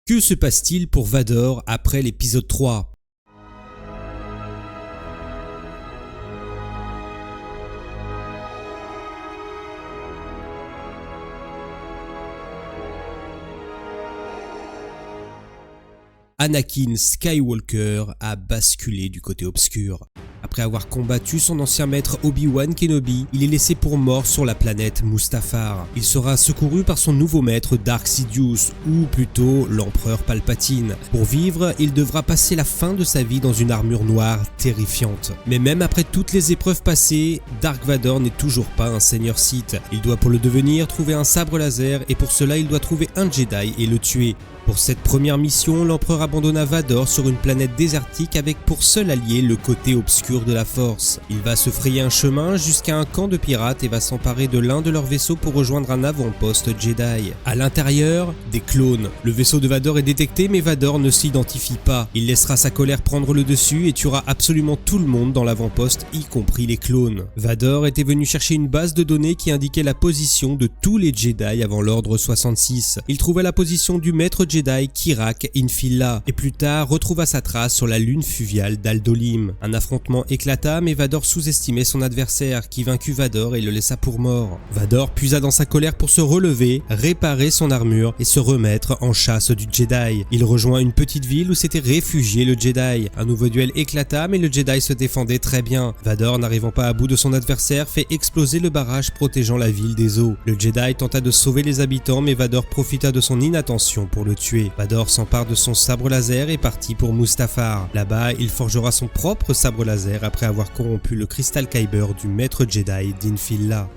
Que se passe-t-il pour Vador après l'épisode 3 ? Anakin Skywalker a basculé du côté obscur. Après avoir combattu son ancien maître Obi-Wan Kenobi, il est laissé pour mort sur la planète Mustafar. Il sera secouru par son nouveau maître Dark Sidious, ou plutôt l'empereur Palpatine. Pour vivre, il devra passer la fin de sa vie dans une armure noire terrifiante. Mais même après toutes les épreuves passées, Dark Vador n'est toujours pas un seigneur Sith. Il doit pour le devenir trouver un sabre laser et pour cela il doit trouver un Jedi et le tuer. Pour cette première mission, l'empereur abandonna Vador sur une planète désertique avec pour seul allié le côté obscur de la Force. Il va se frayer un chemin jusqu'à un camp de pirates et va s'emparer de l'un de leurs vaisseaux pour rejoindre un avant-poste Jedi. À l'intérieur, des clones. Le vaisseau de Vador est détecté mais Vador ne s'identifie pas. Il laissera sa colère prendre le dessus et tuera absolument tout le monde dans l'avant-poste, y compris les clones. Vador était venu chercher une base de données qui indiquait la position de tous les Jedi avant l'ordre 66. Il trouva la position du maître Jedi Kirak Infilla et plus tard retrouva sa trace sur la lune fluviale d'Aldolim. Un affrontement éclata mais Vador sous-estimait son adversaire qui vaincut Vador et le laissa pour mort. Vador puisa dans sa colère pour se relever, réparer son armure et se remettre en chasse du Jedi. Il rejoint une petite ville où s'était réfugié le Jedi. Un nouveau duel éclata mais le Jedi se défendait très bien. Vador, n'arrivant pas à bout de son adversaire, fait exploser le barrage protégeant la ville des eaux. Le Jedi tenta de sauver les habitants mais Vador profita de son inattention pour le tuer. Vador s'empare de son sabre laser et partit pour Mustafar. Là-bas, il forgera son propre sabre laser après avoir corrompu le cristal Kyber du maître Jedi d'Infilla.